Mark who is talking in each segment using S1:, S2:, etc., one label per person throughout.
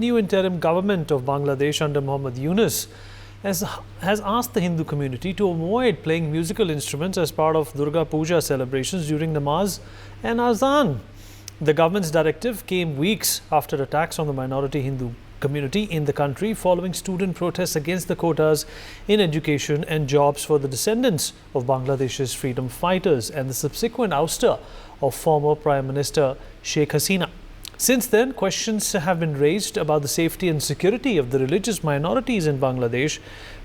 S1: new interim government of Bangladesh under Muhammad Yunus has asked the Hindu community to avoid playing musical instruments as part of Durga Puja celebrations during Namaz and Azan. The government's directive came weeks after attacks on the minority Hindu community in the country following student protests against the quotas in education and jobs for the descendants of Bangladesh's freedom fighters and the subsequent ouster of former Prime Minister Sheikh Hasina. Since then, questions have been raised about the safety and security of the religious minorities in Bangladesh,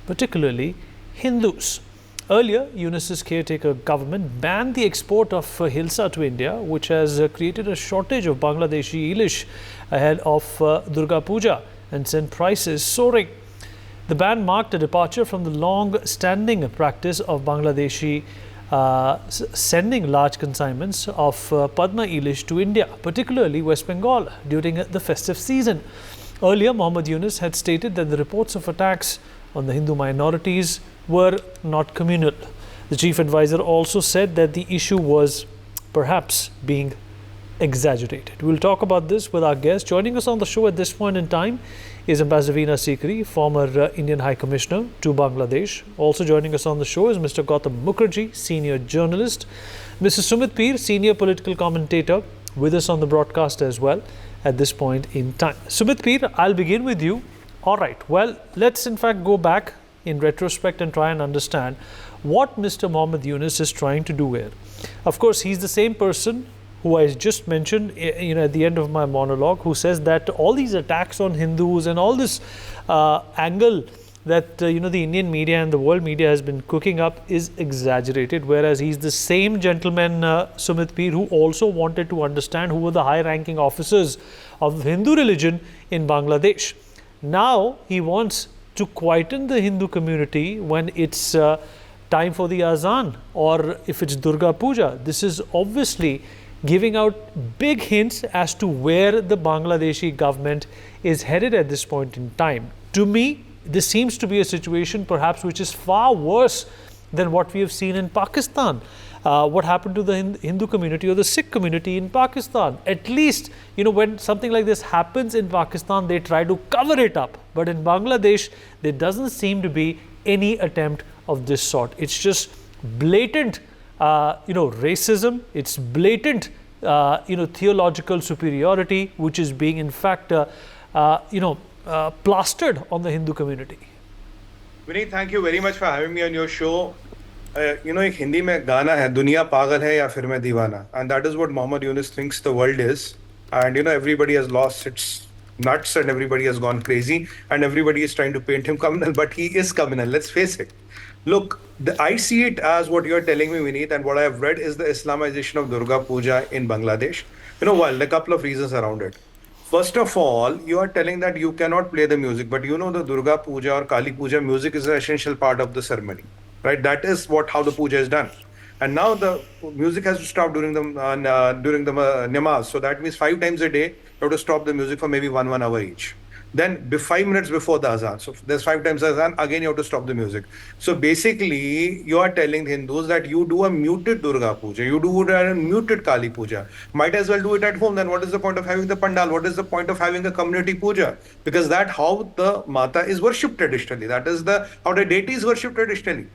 S1: particularly Hindus. Earlier, Yunus's caretaker government banned the export of hilsa to India, which has created a shortage of Bangladeshi Ilish ahead of Durga Puja and sent prices soaring. The ban marked a departure from the long-standing practice of Bangladeshi sending large consignments of Padma Ilish to India, particularly West Bengal, during the festive season. Earlier, Muhammad Yunus had stated that the reports of attacks on the Hindu minorities were not communal. The chief advisor also said that the issue was perhaps being exaggerated. We'll talk about this with our guest. Joining us on the show at this point in time is Ambassador Veena Sikri, former Indian High Commissioner to Bangladesh. Also joining us on the show is Mr. Gautam Mukherjee, senior journalist. Mr. Sumit Peer, senior political commentator, with us on the broadcast as well at this point in time. Sumit Peer, I'll begin with you. All right, well, let's in fact go back in retrospect and try and understand what Mr. Muhammad Yunus is trying to do here. Of course, he's the same person who I just mentioned, at the end of my monologue, who says that all these attacks on Hindus and all this angle that the Indian media and the world media has been cooking up is exaggerated, whereas he's the same gentleman, Sumit Peer, who also wanted to understand who were the high-ranking officers of the Hindu religion in Bangladesh. Now he wants to quieten the Hindu community when it's time for the Azan or if it's Durga Puja. This is obviously giving out big hints as to where the Bangladeshi government is headed at this point in time. To me, this seems to be a situation perhaps which is far worse than what we have seen in Pakistan. What happened to the Hindu community or the Sikh community in Pakistan. At least, when something like this happens in Pakistan, they try to cover it up. But in Bangladesh, there doesn't seem to be any attempt of this sort. It's just blatant, racism. It's blatant, theological superiority, which is being in fact, plastered on the Hindu community.
S2: Vineet, thank you very much for having me on your show. एक हिंदी में गाना है, दुनिया पागल है या फिर मैं दीवाना, and that is what Muhammad Yunus thinks the world is. And everybody has lost its nuts and everybody has gone crazy and everybody is trying to paint him criminal, but he is criminal, let's face it. Look, I see it as what you're telling me, Vineet, and what I have read is the Islamization of Durga Puja in Bangladesh. Well, a couple of reasons around it. First of all, you are telling that you cannot play the music, but the Durga Puja or Kali Puja music is an essential part of the ceremony, right? That is how the puja is done. And now the music has to stop during the namaz. So that means 5 times a day, you have to stop the music for maybe 1 hour each. Then 5 minutes before the azan. So there's 5 times azan, again you have to stop the music. So basically, you are telling Hindus that you do a muted Durga Puja, you do a muted Kali Puja. Might as well do it at home. Then what is the point of having the pandal? What is the point of having a community puja? Because that's how the Mata is worshipped traditionally. That is how the deity is worshipped traditionally.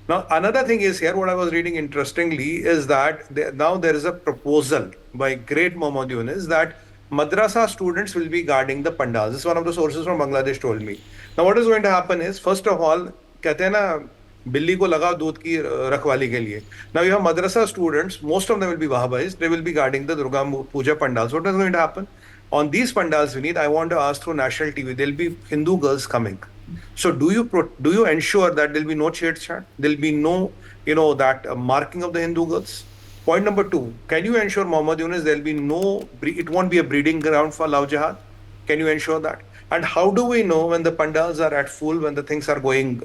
S2: Now, another thing is here, what I was reading interestingly is that now there is a proposal by great Muhammad Yunus that madrasa students will be guarding the pandals. This is one of the sources from Bangladesh told me. Now, what is going to happen is, first of all, कहते हैं ना बिल्ली को लगाओ दूध की रखवाली के लिए. Now, you have madrasa students, most of them will be Wahhabis, they will be guarding the Durga Puja pandals. What is going to happen? On these pandals, Vineet, I want to ask through national TV, there will be Hindu girls coming. So do you ensure that there will be no chhed-chhat? There will be no, that marking of the Hindu girls? Point number 2, can you ensure, Muhammad Yunus, there will be it won't be a breeding ground for love jihad? Can you ensure that? And how do we know when the pandals are at full, when the things are going,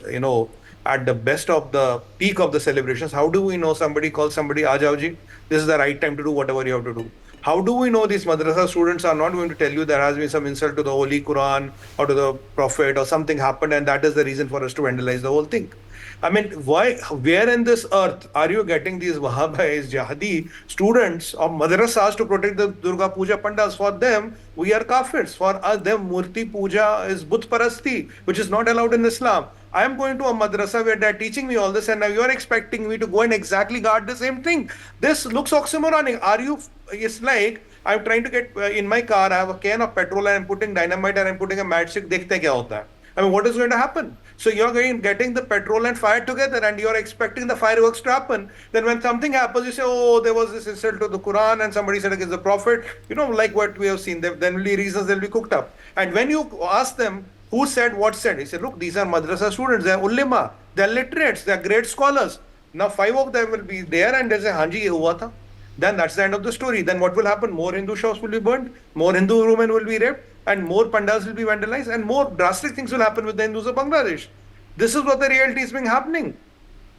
S2: at the best of the peak of the celebrations? How do we know somebody calls somebody, Aa jao ji, this is the right time to do whatever you have to do? How do we know these madrasa students are not going to tell you there has been some insult to the Holy Quran or to the Prophet or something happened and that is the reason for us to vandalize the whole thing? I mean, why, where in this earth are you getting these Wahhabis, Jihadi students of madrasas to protect the Durga Puja pandals? For them, we are kafirs. For us, them, Murti Puja is Buth Parasti, which is not allowed in Islam. I am going to a madrasa where they're teaching me all this, and now you're expecting me to go and exactly guard the same thing. This looks oxymoronic. Are you? It's like I'm trying to get in my car. I have a can of petrol and I'm putting dynamite and I'm putting a matchstick. Dekhte kya hota hai? I mean, what is going to happen? So you're getting the petrol and fire together, and you're expecting the fireworks to happen. Then when something happens, you say, "Oh, there was this insult to the Quran, and somebody said against the Prophet." You know, like what we have seen. Then will be reasons they'll be cooked up. And when you ask them who said what said, he said, "Look, these are madrasa students. They are ulema. They are literates. They are great scholars." Now 5 of them will be there, and they say, "Hanji, ye hua tha." Then that's the end of the story. Then what will happen? More Hindu shops will be burned, more Hindu women will be raped, and more pandals will be vandalized, and more drastic things will happen with the Hindus of Bangladesh. This is what the reality is being happening.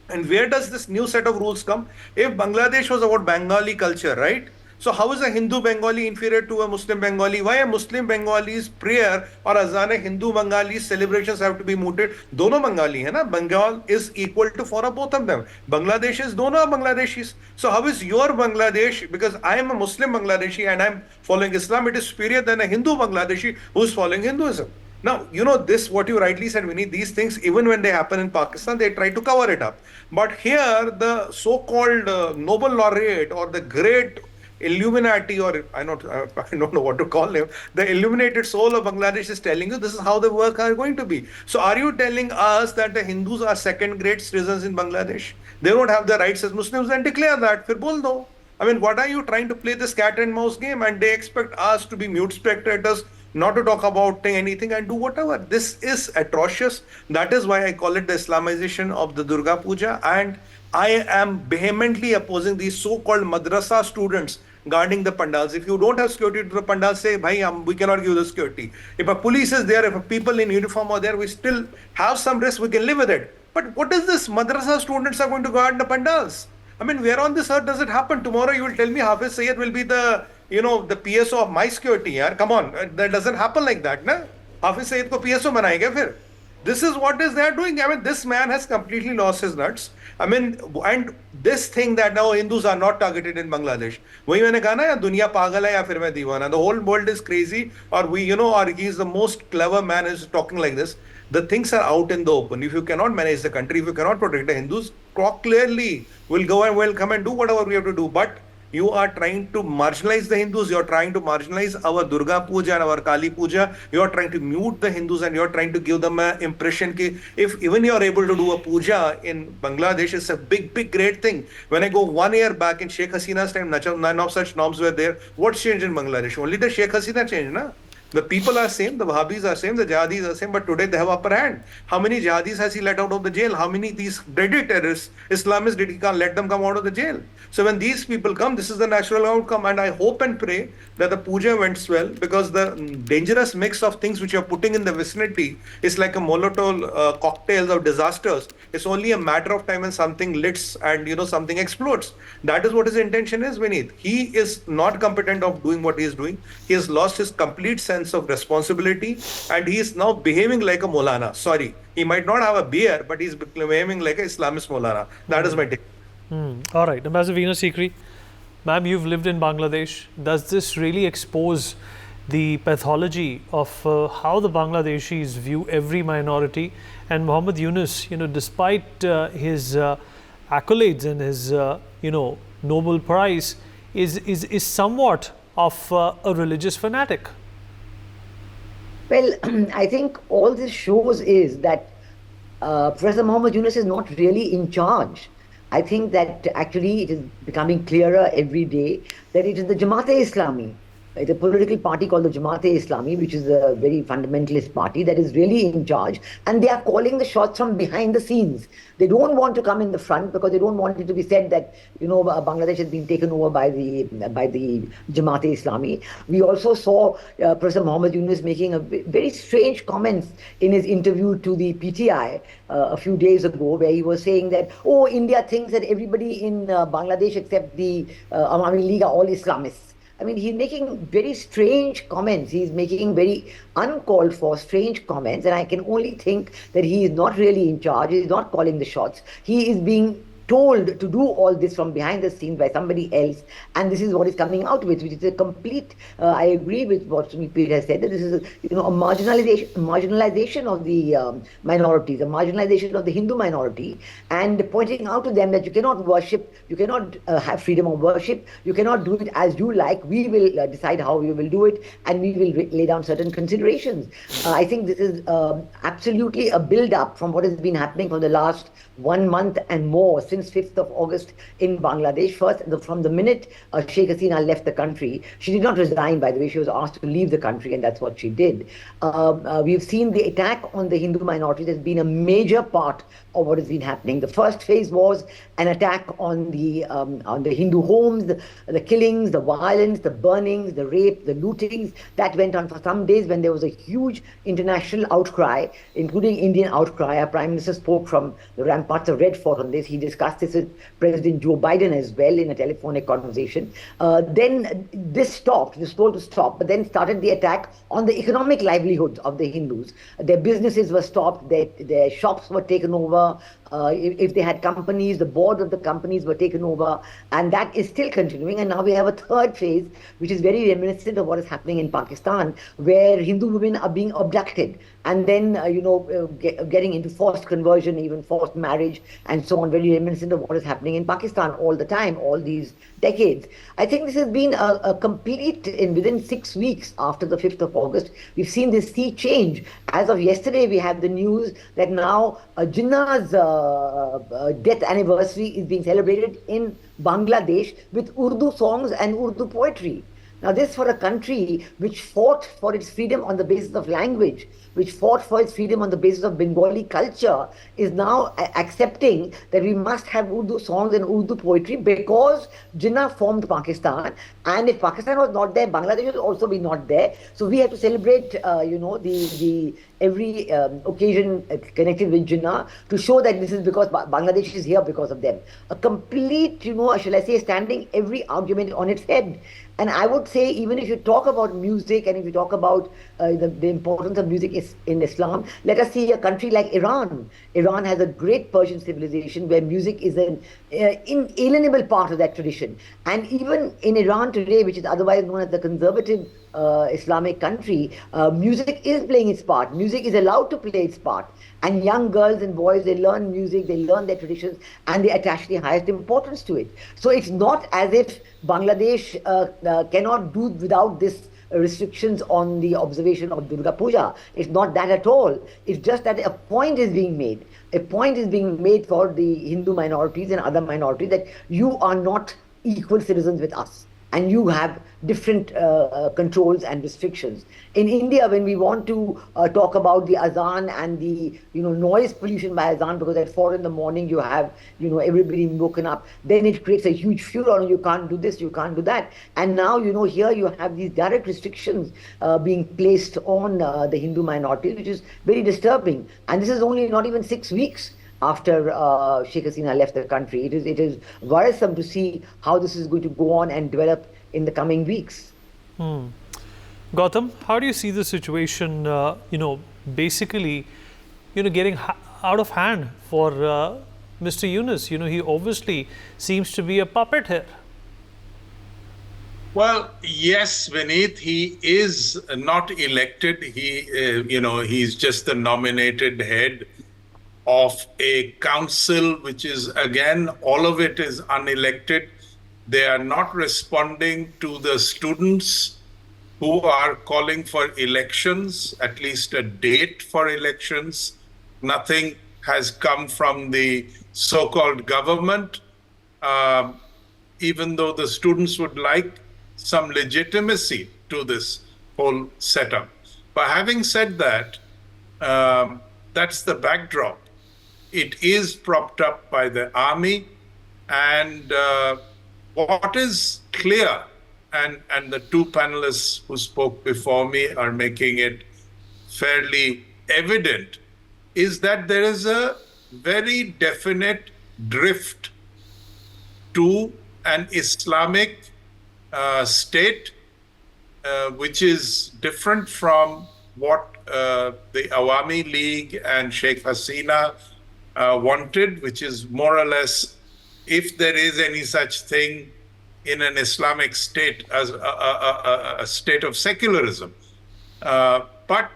S2: And where does this new set of rules come? If Bangladesh was about Bengali culture, right? So how is a Hindu Bengali inferior to a Muslim Bengali? Why a Muslim Bengali's prayer or azan, Hindu Bengali's celebrations have to be mooted? Dono Bengali hai na? Bengal is equal to for both of them. Bangladesh is dono Bangladeshis. So how is your Bangladesh? Because I am a Muslim Bangladeshi and I am following Islam, it is superior than a Hindu Bangladeshi who is following Hinduism. Now, you know, this, what you rightly said, Vinny, these things, even when they happen in Pakistan, they try to cover it up. But here, the so-called Nobel laureate or the great Illuminati, or I don't know what to call him, the illuminated soul of Bangladesh is telling you this is how the work are going to be. So are you telling us that the Hindus are second-grade citizens in Bangladesh? They don't have the rights as Muslims? Then declare that. Fir bol do. I mean, what are you trying to play this cat and mouse game? And they expect us to be mute spectators, not to talk about anything and do whatever. This is atrocious. That is why I call it the Islamization of the Durga Puja. And I am vehemently opposing these so-called madrasa students guarding the pandals. If you don't have security to the pandals, say, bhai, we cannot give the security. If a police is there, if a people in uniform are there, we still have some risk, we can live with it. But what is this? Madrasa students are going to guard the pandals. I mean, where on this earth does it happen? Tomorrow you will tell me Hafiz Sayyid will be the, the PSO of my security. Yaar. Come on, that doesn't happen like that. Na? Hafiz Sayyid ko PSO banayenge fir. This is what is they are doing. I mean, this man has completely lost his nuts. I mean, and this thing that now Hindus are not targeted in Bangladesh. वही मैंने कहा ना या दुनिया पागल है या फिर मैं दीवाना. The whole world is crazy, or or he is the most clever man is talking like this. The things are out in the open. If you cannot manage the country, if you cannot protect the Hindus, clearly will go and will come and do whatever we have to do. But you are trying to marginalize the Hindus, you are trying to marginalize our Durga Puja and our Kali Puja, you are trying to mute the Hindus and you are trying to give them an impression that if even you are able to do a puja in Bangladesh, it's a big, great thing. When I go 1 year back in Sheikh Hasina's time, none of such norms were there. What's changed in Bangladesh? Only the Sheikh Hasina changed, na? The people are same, the Wahhabis are same, the Jihadis are same, but today they have upper hand. How many Jihadis has he let out of the jail? How many these dreaded terrorists, Islamists, did he can't let them come out of the jail? So when these people come, this is the natural outcome. And I hope and pray that the puja went well, because the dangerous mix of things which you're putting in the vicinity is like a Molotov cocktails of disasters. It's only a matter of time when something lits and something explodes. That is what his intention is, Vineet. He is not competent of doing what he is doing. He has lost his complete sense of responsibility and he is now behaving like a Maulana. Sorry, he might not have a beer, but he's behaving like an Islamist Maulana. That is my take.
S1: All right, Ambassador Veena Sikri, ma'am, you've lived in Bangladesh. Does this really expose the pathology of how the Bangladeshis view every minority? And Muhammad Yunus, despite his accolades and his Nobel Prize, is somewhat of a religious fanatic.
S3: Well, I think all this shows is that Professor Muhammad Yunus is not really in charge. I think that actually it is becoming clearer every day that it is the Jamaat-e-Islami, it's a political party called the Jamaat-e-Islami, which is a very fundamentalist party that is really in charge, and they are calling the shots from behind the scenes. They don't want to come in the front because they don't want it to be said that Bangladesh has been taken over by the Jamaat-e-Islami. We also saw Professor Muhammad Yunus making a very strange comments in his interview to the PTI a few days ago, where he was saying that India thinks that everybody in Bangladesh except the Awami League are all Islamists. I mean, he's making very strange comments. He's making very uncalled for, strange comments. And I can only think that he is not really in charge. He's not calling the shots. He is being told to do all this from behind the scenes by somebody else, and this is what is coming out with, which is a complete. I agree with what Sunil has said, that this is a marginalization of the minorities, a marginalization of the Hindu minority, and pointing out to them that you cannot worship, you cannot have freedom of worship, you cannot do it as you like. We will decide how we will do it, and we will lay down certain considerations. I think this is absolutely a build-up from what has been happening for the last 1 month and more, since 5th of August in Bangladesh. First, from the minute Sheikh Hasina left the country, she did not resign, by the way. She was asked to leave the country, and that's what she did. We've seen the attack on the Hindu minorities has been a major part of what has been happening. The first phase was an attack on the Hindu homes, the killings, the violence, the burnings, the rape, the lootings. That went on for some days, when there was a huge international outcry, including Indian outcry. Our Prime Minister spoke from the ramparts of Red Fort on this. He discussed this with President Joe Biden as well in a telephonic conversation. Then this stopped, this told to stop, but then started the attack on the economic livelihoods of the Hindus. Their businesses were stopped, their shops were taken over. If they had companies, the board of the companies were taken over, and that is still continuing. And now we have a third phase, which is very reminiscent of what is happening in Pakistan, where Hindu women are being abducted and then getting into forced conversion, even forced marriage, and so on. Very reminiscent of what is happening in Pakistan all the time, all these decades. I think this has been a complete, within 6 weeks after the 5th of August, we've seen this sea change. As of yesterday, we have the news that now Jinnah's death anniversary is being celebrated in Bangladesh with Urdu songs and Urdu poetry. Now, this, for a country which fought for its freedom on the basis of language, which fought for its freedom on the basis of Bengali culture, is now accepting that we must have Urdu songs and Urdu poetry because Jinnah formed Pakistan. And if Pakistan was not there, Bangladesh would also be not there. So we have to celebrate, the every occasion connected with Jinnah to show that this is because Bangladesh is here because of them. A complete, shall I say, standing every argument on its head. And I would say, even if you talk about music and if you talk about the importance of music in Islam, let us see a country like Iran. Iran has a great Persian civilization where music is an inalienable part of that tradition. And even in Iran today, which is otherwise known as the conservative Islamic country, music is playing its part. Music is allowed to play its part. And young girls and boys, they learn music, they learn their traditions, and they attach the highest importance to it. So it's not as if Bangladesh cannot do without this restrictions on the observation of Durga Puja. It's not that at all. It's just that a point is being made. A point is being made for the Hindu minorities and other minorities that you are not equal citizens with us, and you have different controls and restrictions. In India, when we want to talk about the azan and the noise pollution by azan, because at 4 in the morning you have everybody woken up, then it creates a huge furor. You can't do this, you can't do that. And now here you have these direct restrictions being placed on the Hindu minorities, which is very disturbing. And this is only not even 6 weeks after Sheikh Hasina left the country. It is worrisome to see how this is going to go on and develop in the coming weeks.
S1: Gautam, how do you see the situation, basically, getting out of hand for Mr. Yunus? He obviously seems to be a puppet here.
S4: Well, yes, Vineet, he is not elected. He's just the nominated head of a council, which is, again, all of it is unelected. They are not responding to the students who are calling for elections, at least a date for elections. Nothing has come from the so-called government, even though the students would like some legitimacy to this whole setup. But having said that, that's the backdrop. It is propped up by the army, and what is clear, and the two panelists who spoke before me are making it fairly evident, is that there is a very definite drift to an Islamic state, which is different from what the Awami League and Sheikh Hasina wanted, which is more or less, if there is any such thing in an Islamic state as a state of secularism. But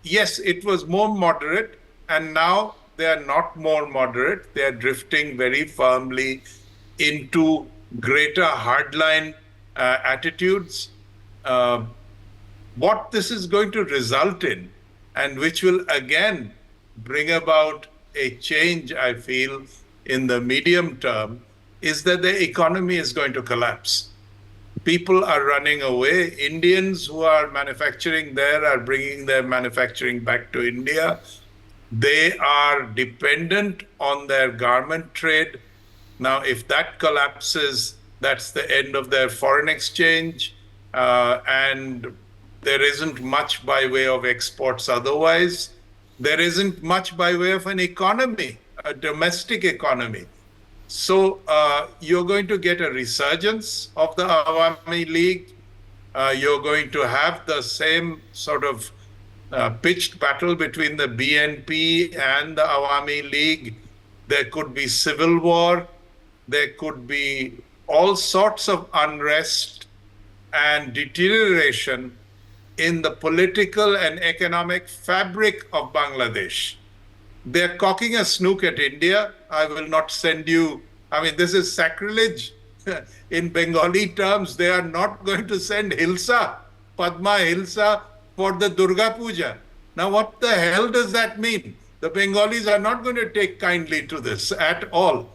S4: yes, it was more moderate, and now they are not more moderate. They are drifting very firmly into greater hardline attitudes. What this is going to result in, and which will again bring about a change, I feel, in the medium term, is that the economy is going to collapse. People are running away. Indians who are manufacturing there are bringing their manufacturing back to India. They are dependent on their garment trade. Now, if that collapses, that's the end of their foreign exchange, and there isn't much by way of exports otherwise. There isn't much by way of an economy, a domestic economy. So you're going to get a resurgence of the Awami League. You're going to have the same sort of pitched battle between the BNP and the Awami League. There could be civil war. There could be all sorts of unrest and deterioration in the political and economic fabric of Bangladesh. They're cocking a snook at India. I will not send you, I mean, this is sacrilege. In Bengali terms, they are not going to send Hilsa, Padma Hilsa, for the Durga Puja. Now, what the hell does that mean? The Bengalis are not going to take kindly to this at all.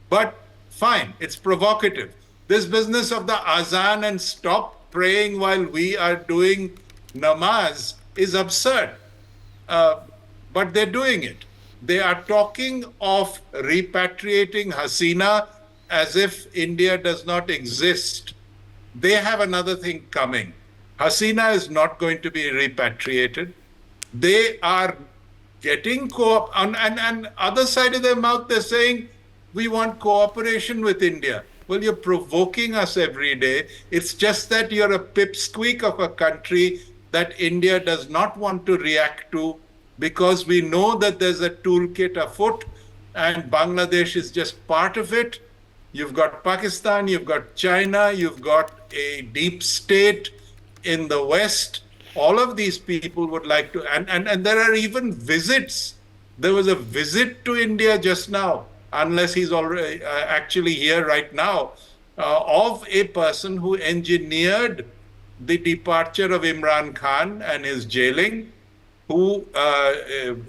S4: But fine, it's provocative. This business of the azan and stop praying while we are doing namaz is absurd. But they're doing it. They are talking of repatriating Hasina as if India does not exist. They have another thing coming. Hasina is not going to be repatriated. They are getting and other side of their mouth, they're saying, we want cooperation with India. Well, you're provoking us every day. It's just that you're a pipsqueak of a country that India does not want to react to, because we know that there's a toolkit afoot and Bangladesh is just part of it. You've got Pakistan, you've got China, you've got a deep state in the West. All of these people would like to, and there are even visits. There was a visit to India just now, unless he's already actually here right now, of a person who engineered the departure of Imran Khan and his jailing, who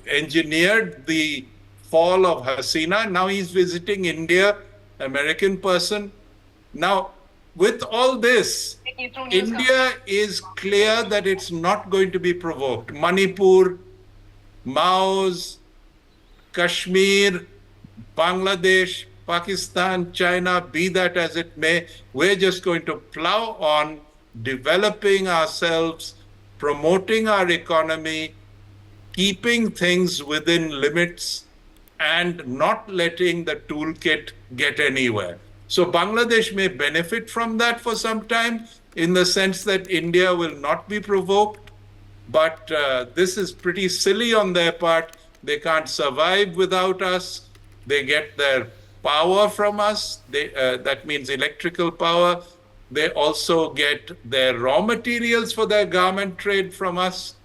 S4: engineered the fall of Hasina. Now he's visiting India, American person. Now, with all this, India is clear that it's not going to be provoked. Manipur, Maos, Kashmir, Bangladesh, Pakistan, China, be that as it may, we're just going to plow on, developing ourselves, promoting our economy, keeping things within limits, and not letting the toolkit get anywhere. So Bangladesh may benefit from that for some time, in the sense that India will not be provoked. But this is pretty silly on their part. They can't survive without us. They get their power from us. That means electrical power. They also get their raw materials for their garment trade from us.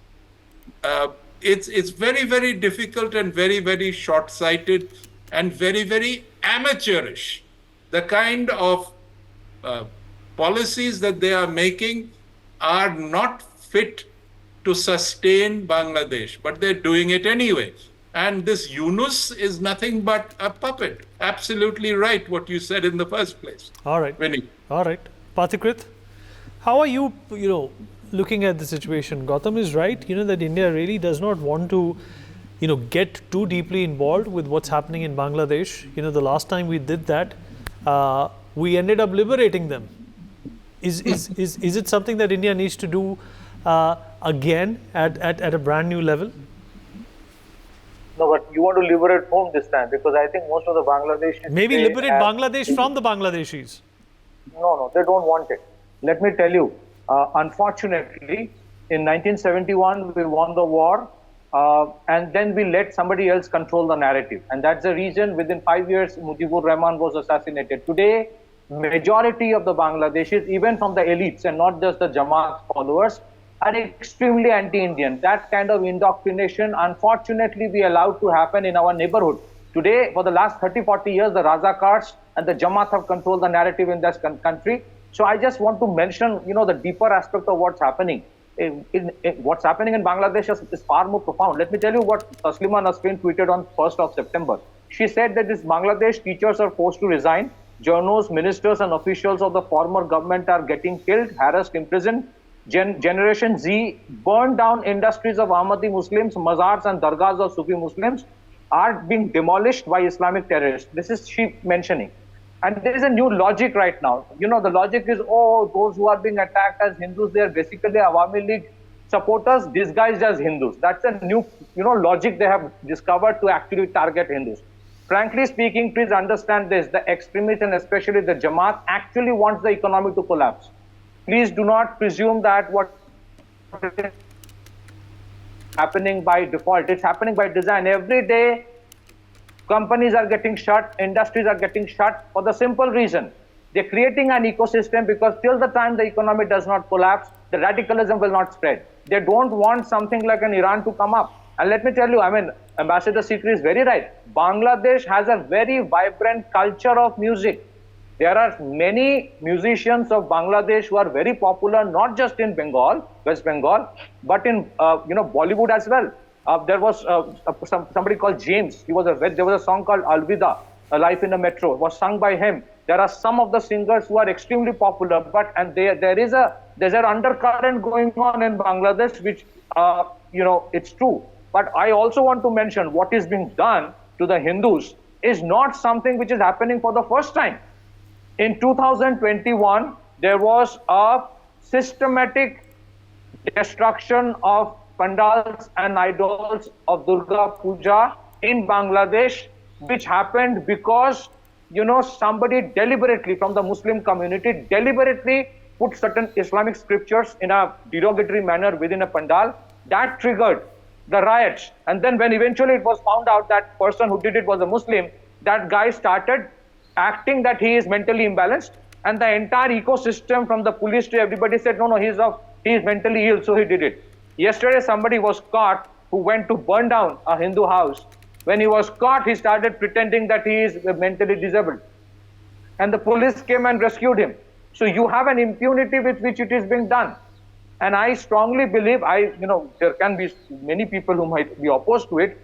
S4: It's very, very difficult and very, very short-sighted and very, very amateurish. The kind of policies that they are making are not fit to sustain Bangladesh, but they're doing it anyway. And this Yunus is nothing but a puppet. Absolutely right, what you said in the first place.
S1: All right.
S4: Vinny.
S1: All right. Pathikrit, how are you, looking at the situation? Gautam is right, that India really does not want to, get too deeply involved with what's happening in Bangladesh. The last time we did that, we ended up liberating them. Is it something that India needs to do again at a brand new level?
S5: No, but you want to liberate whom this time? Because I think most of the Bangladeshis...
S1: Maybe liberate Bangladesh from the Bangladeshis.
S5: No, they don't want it. Let me tell you, unfortunately, in 1971, we won the war, and then we let somebody else control the narrative. And that's the reason within 5 years, Mujibur Rahman was assassinated. Today, majority of the Bangladeshis, even from the elites and not just the Jamaat followers, are extremely anti-Indian. That kind of indoctrination, unfortunately, we allowed to happen in our neighborhood. Today, for the last 30, 40 years, the Razakars and the Jamaat have controlled the narrative in this country. So I just want to mention, the deeper aspect of what's happening. What's happening in Bangladesh is far more profound. Let me tell you what Taslima Nasreen tweeted on 1st of September. She said that these Bangladesh teachers are forced to resign. Journalists, ministers, and officials of the former government are getting killed, harassed, imprisoned. Generation Z burned down industries of Ahmadi Muslims, mazars and dargahs of Sufi Muslims are being demolished by Islamic terrorists. This is she mentioning. And there is a new logic right now. The logic is, those who are being attacked as Hindus, they are basically Awami League supporters disguised as Hindus. That's a new, logic they have discovered to actually target Hindus. Frankly speaking, please understand this. The extremists and especially the Jamaat actually wants the economy to collapse. Please do not presume that what is happening by default. It's happening by design. Every day, companies are getting shut, industries are getting shut for the simple reason. They're creating an ecosystem because till the time the economy does not collapse, the radicalism will not spread. They don't want something like an Iran to come up. And let me tell you, Ambassador Sikri is very right. Bangladesh has a very vibrant culture of music. There are many musicians of Bangladesh who are very popular, not just in Bengal, West Bengal, but in Bollywood as well. There was somebody called James. There was a song called Alvida, A Life in a Metro. It was sung by him. There are some of the singers who are extremely popular, there's an undercurrent going on in Bangladesh, which it's true. But I also want to mention what is being done to the Hindus is not something which is happening for the first time. In 2021, there was a systematic destruction of pandals and idols of Durga Puja in Bangladesh, which happened because, somebody deliberately from the Muslim community deliberately put certain Islamic scriptures in a derogatory manner within a pandal. That triggered the riots. And then when eventually it was found out that person who did it was a Muslim, that guy started acting that he is mentally imbalanced, and the entire ecosystem from the police to everybody said, no, he is mentally ill, so he did it. Yesterday, somebody was caught who went to burn down a Hindu house. When he was caught, he started pretending that he is mentally disabled. And the police came and rescued him. So you have an impunity with which it is being done. And I strongly believe, there can be many people who might be opposed to it.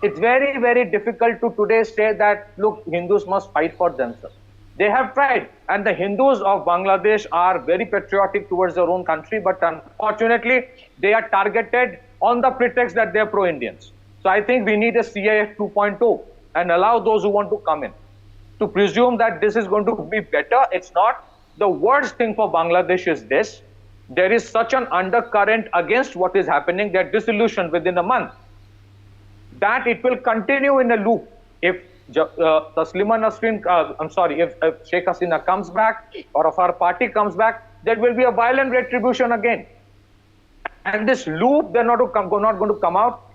S5: It's very, very difficult to today say that, look, Hindus must fight for themselves. They have tried. And the Hindus of Bangladesh are very patriotic towards their own country, but unfortunately, they are targeted on the pretext that they are pro-Indians. So I think we need a CIF 2.0 and allow those who want to come in. To presume that this is going to be better, it's not. The worst thing for Bangladesh is this. There is such an undercurrent against what is happening. They're disillusioned within a month, that it will continue in a loop. If Taslima Nasreen, if Sheikh Hasina comes back, or if our party comes back, there will be a violent retribution again. And this loop, they're not going to come out.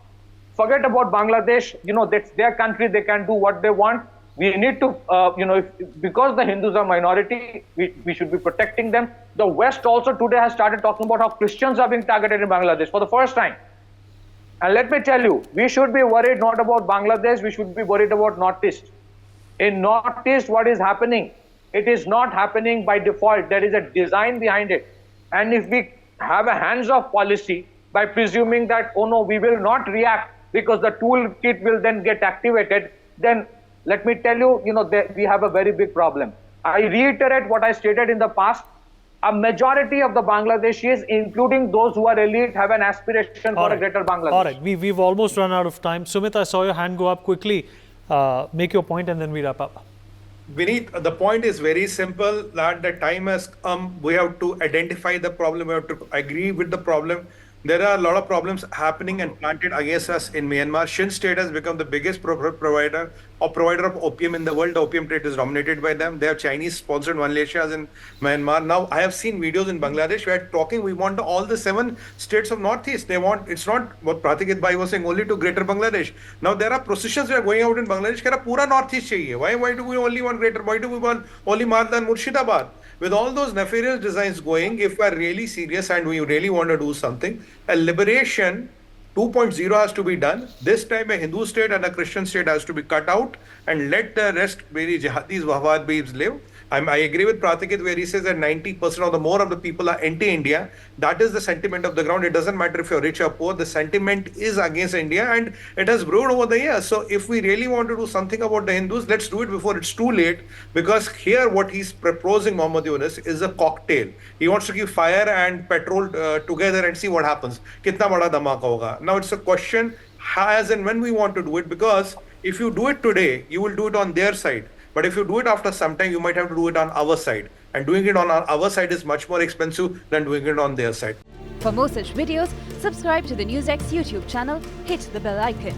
S5: Forget about Bangladesh. That's their country. They can do what they want. We need to, because the Hindus are minority, we should be protecting them. The West also today has started talking about how Christians are being targeted in Bangladesh for the first time. And let me tell you, we should be worried not about Bangladesh, we should be worried about Northeast. In Northeast, what is happening? It is not happening by default. There is a design behind it. And if we have a hands-off policy by presuming that, oh no, we will not react because the toolkit will then get activated, then let me tell you, we have a very big problem. I reiterate what I stated in the past. A majority of the Bangladeshis, including those who are elite, have an aspiration for a greater Bangladesh.
S1: All right, we've almost run out of time. Sumit, I saw your hand go up quickly. Make your point and then we wrap up.
S2: Vineet, the point is very simple, that the time has come. We have to identify the problem. We have to agree with the problem. There are a lot of problems happening and planted against us in Myanmar. Shin State has become the biggest provider or provider of opium in the world. The opium trade is dominated by them. They have Chinese-sponsored militias in Myanmar. Now, I have seen videos in Bangladesh where talking, we want all the 7 states of Northeast. They want, it's not what Pratikit Bhai was saying, only to Greater Bangladesh. Now, there are processions that are going out in Bangladesh. Pura Northeast chahiye. Why do we only want Greater? Why do we want only Malda and Murshidabad? With all those nefarious designs going, if we are really serious and we really want to do something, a liberation 2.0 has to be done. This time a Hindu state and a Christian state has to be cut out and let the rest very jihadis, wahwad babes live. I agree with Pratikit where he says that 90% or the more of the people are anti-India. That is the sentiment of the ground. It doesn't matter if you're rich or poor. The sentiment is against India and it has brewed over the years. So if we really want to do something about the Hindus, let's do it before it's too late. Because here what he's proposing, Muhammad Yunus, is a cocktail. He wants to keep fire and petrol together and see what happens. Kitna bada dhamaka hoga. Now it's a question as and when we want to do it, because if you do it today, you will do it on their side. But if you do it after some time, you might have to do it on our side. And doing it on our side is much more expensive than doing it on their side.
S6: For more such videos, subscribe to the NewsX YouTube channel, hit the bell icon.